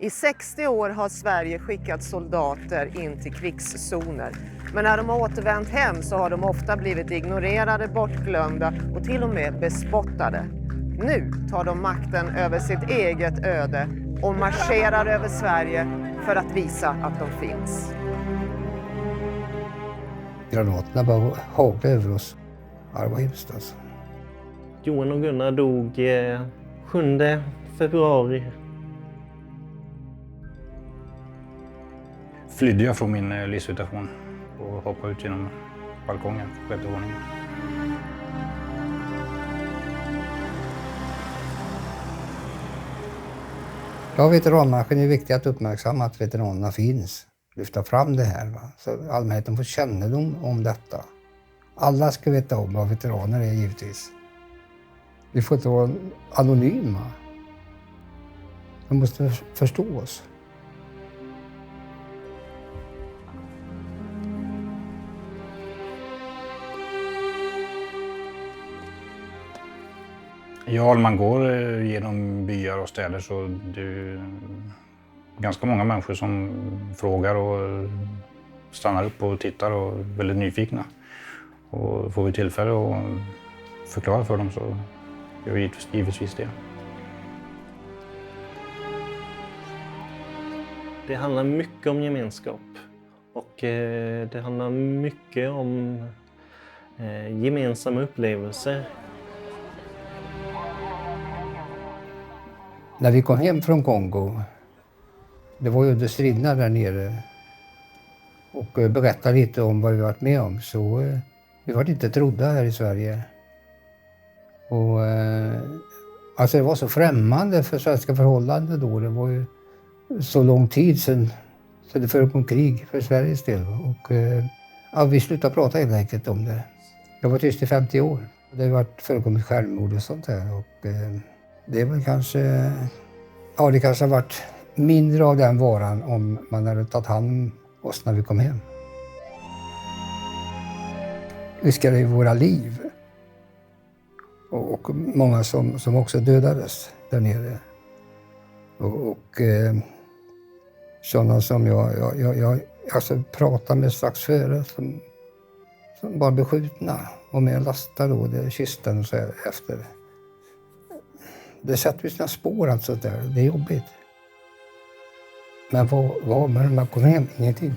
I 60 år har Sverige skickat soldater in till krigszoner. Men när de har återvänt hem så har de ofta blivit ignorerade, bortglömda och till och med bespottade. Nu tar de makten över sitt eget öde och marscherar över Sverige för att visa att de finns. Granaterna bara haglade över oss. Ja, det var hemskt alltså. Johan och Gunnar dog 7 februari. Flydde jag från min livssituation och hoppade ut genom balkongen på 6:e våningen. Ja, veteranmarschen är viktigt att uppmärksamma att veteranerna finns. Lyfta fram det här, va? Så allmänheten får kännedom om detta. Alla ska veta om vad veteraner är givetvis. Vi får inte vara anonyma. De måste förstå oss. Ja, om man går genom byar och städer så det är ganska många människor som frågar och stannar upp och tittar och är väldigt nyfikna. Och får vi tillfälle att förklara för dem så gör vi givetvis det. Det handlar mycket om gemenskap och det handlar mycket om gemensamma upplevelser. När vi kom hem från Kongo, det var ju under striderna där nere, och berättade lite om vad vi varit med om, så vi var inte trodda här i Sverige. Och alltså det var så främmande för svenska förhållanden då. Det var ju så lång tid sedan så det förekom krig för Sveriges del. Och ja, vi slutade prata helt enkelt om det. Jag var tyst i 50 år. Det har varit förekommit självmord och sånt där. Och det är väl kanske, ja, det kanske har varit mindre av den varan om man hade tagit hand om oss när vi kom hem. Vi riskade ju våra liv. Och många som också dödades där nere. Och sådana som jag alltså pratade med strax före som var beskjutna och med lastade då, det kistan och så här efter. Det sätter ju sina spår allt sånt där, det är jobbigt. Men vad när man kommer hem? Ingenting.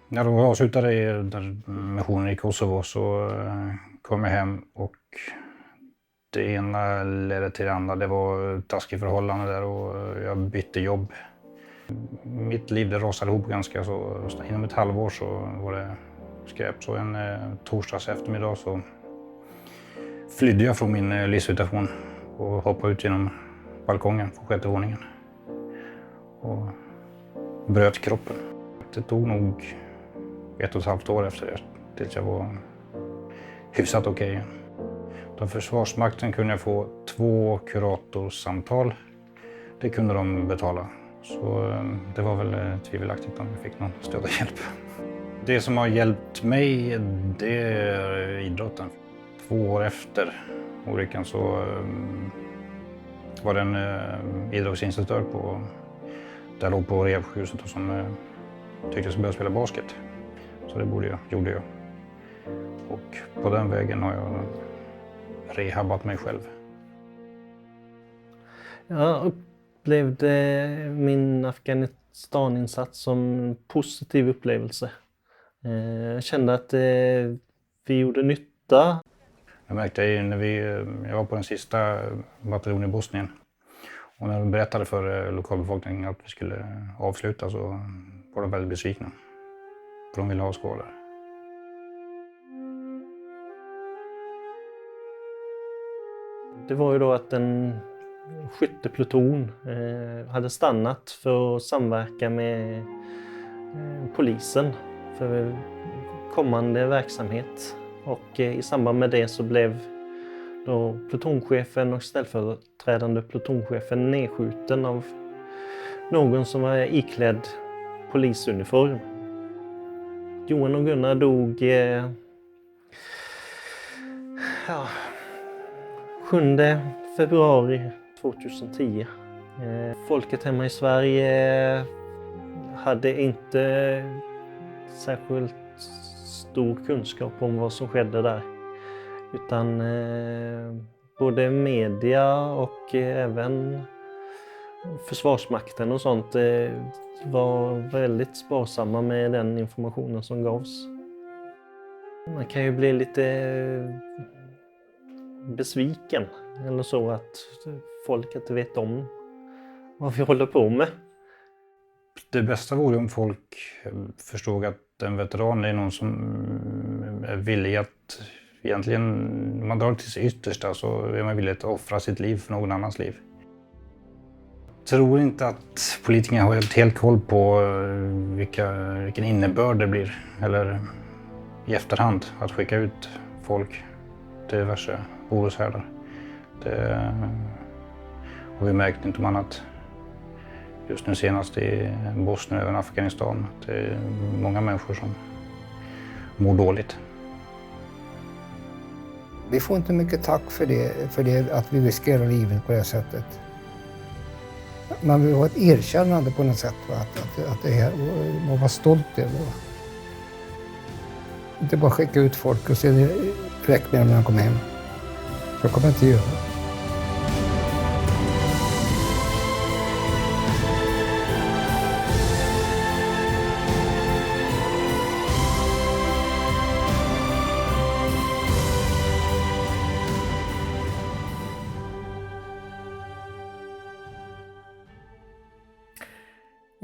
När de avslutade missionen i Kosovo så kom jag hem och det ena ledde till det andra. Det var taskiga förhållanden där och jag bytte jobb. Mitt liv det rasade ihop ganska så inom ett halvår så var det skräp. Så en torsdags eftermiddag så flydde jag från min livssituation och hoppade ut genom balkongen på 6:e våningen. Och bröt kroppen. Det tog nog 1,5 år efter det tills jag var hyfsat okej igen. Av Försvarsmakten kunde jag få 2 kuratorsamtal. Det kunde de betala. Så det var väl tvivelaktigt om jag fick någon stöd och hjälp. Det som har hjälpt mig det är idrotten. 2 år efter olyckan så var det en idrottsinstruktör där jag låg på rehabsjukhuset och som tyckte jag skulle börja spela basket. Så det gjorde jag. Och på den vägen har jag rehabbat mig själv. Jag upplevde min Afghanistaninsats som en positiv upplevelse. Jag kände att vi gjorde nytta. Jag märkte när jag var på den sista bataljonen i Bosnien. Och när de berättade för lokalbefolkningen att vi skulle avsluta så var de väldigt besvikna. För de ville ha oss kvar där. Det var ju då att en skyttepluton hade stannat för att samverka med polisen för kommande verksamhet. Och i samband med det så blev då plutonchefen och ställföreträdande plutonchefen nedskjuten av någon som var iklädd polisuniform. Johan och Gunnar dog 7 februari 2010. Folket hemma i Sverige hade inte särskilt stor kunskap om vad som skedde där. Utan både media och även Försvarsmakten och sånt var väldigt sparsamma med den informationen som gavs. Man kan ju bli lite besviken eller så att folk inte vet om vad vi håller på med. Det bästa vore om folk förstod att en veteran är någon som är villig att egentligen, om man drar till sig yttersta så är man villig att offra sitt liv för någon annans liv. Jag tror inte att politikerna har helt koll på vilken innebörd det blir, eller i efterhand att skicka ut folk till diverse oroshärdar. Det har vi märkt inte om annat just nu senast i Bosnien och även Afghanistan. Det är många människor som mår dåligt. Vi får inte mycket tack för det att vi riskerar livet på det sättet. Man vill ha ett erkännande på något sätt, va? Att det här, man var stolt över. Va? Inte bara skicka ut folk och sen räcker med när de kommer hem. Så kommer jag inte göra.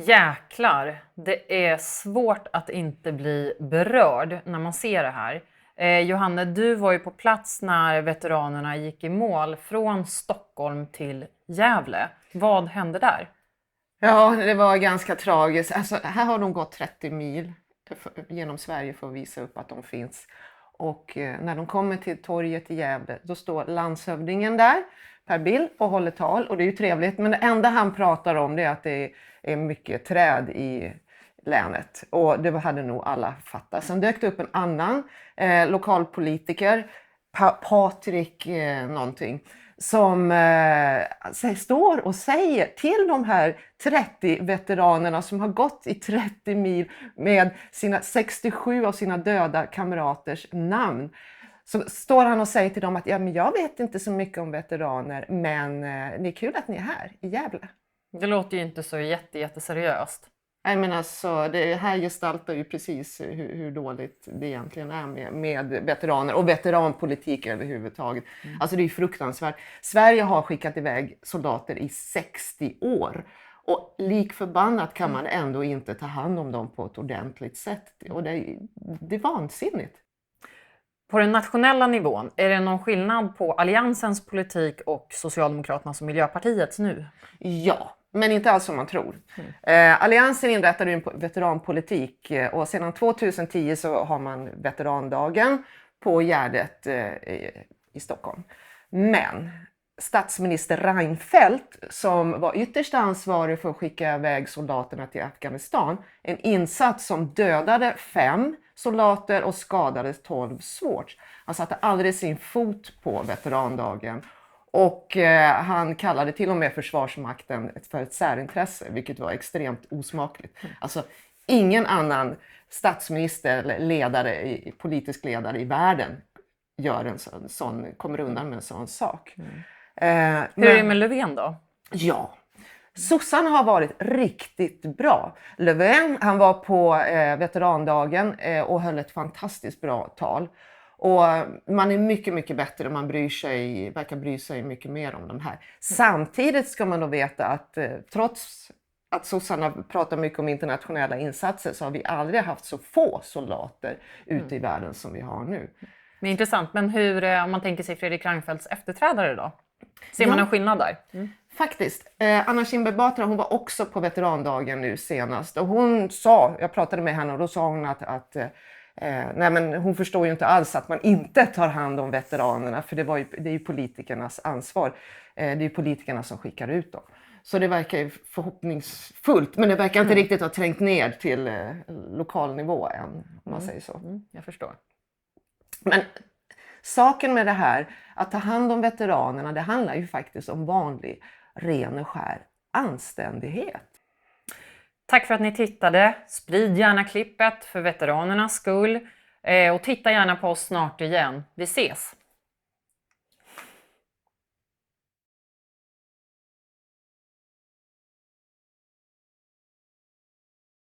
Jäklar, det är svårt att inte bli berörd när man ser det här. Johanne, du var ju på plats när veteranerna gick i mål från Stockholm till Gävle. Vad hände där? Ja, det var ganska tragiskt. Alltså, här har de gått 30 mil genom Sverige för att visa upp att de finns. Och när de kommer till torget i Gävle, då står landshövdingen där, Per Bill, och håller tal. Och det är ju trevligt, men det enda han pratar om det är att det är mycket träd i länet. Och det hade nog alla fattat. Sen dök det upp en annan lokalpolitiker, Patrik någonting, som står och säger till de här 30 veteranerna som har gått i 30 mil med sina 67 av sina döda kamraters namn. Så står han och säger till dem att ja, men jag vet inte så mycket om veteraner, men det är kul att ni är här i Gävle. Det låter ju inte så jätteseriöst. Jag menar alltså, det här gestaltar ju precis hur dåligt det egentligen är med veteraner och veteranpolitik överhuvudtaget. Alltså det är ju fruktansvärt. Sverige har skickat iväg soldater i 60 år. Och likförbannat kan man ändå inte ta hand om dem på ett ordentligt sätt. Och det är vansinnigt. På den nationella nivån, är det någon skillnad på Alliansens politik och Socialdemokraternas och Miljöpartiets nu? Ja, men inte alls som man tror. Alliansen inrättade en veteranpolitik och sedan 2010 så har man veterandagen på Gärdet i Stockholm. Men statsminister Reinfeldt, som var ytterst ansvarig för att skicka iväg soldaterna till Afghanistan, en insats som dödade 5 soldater och skadade 12 svårt. Han satte aldrig sin fot på veterandagen. Och han kallade till och med Försvarsmakten för ett särintresse, vilket var extremt osmakligt. Alltså ingen annan statsminister eller politisk ledare i världen kommer undan med en sån sak. Hur är det med Löfven då? Ja, sossarna har varit riktigt bra. Löfven, han var på veterandagen och höll ett fantastiskt bra tal. Och man är mycket, mycket bättre om man verkar bry sig mycket mer om de här. Samtidigt ska man då veta att trots att sossarna pratar mycket om internationella insatser så har vi aldrig haft så få soldater ute i världen som vi har nu. Det är intressant, men hur, om man tänker sig Fredrik Reinfeldts efterträdare då? Ser man en skillnad där? Faktiskt. Anna Kinberg Batra, hon var också på veterandagen nu senast. Och hon sa, jag pratade med henne och då sa hon att nej, men hon förstår ju inte alls att man inte tar hand om veteranerna. För det är ju politikernas ansvar. Det är ju politikerna som skickar ut dem. Så det verkar ju förhoppningsfullt, men det verkar inte riktigt ha trängt ner till lokal nivå än. om man säger så. Jag förstår. Men saken med det här, att ta hand om veteranerna, det handlar ju faktiskt om vanlig, ren och skär anständighet. Tack för att ni tittade. Sprid gärna klippet för veteranernas skull. Och titta gärna på oss snart igen. Vi ses!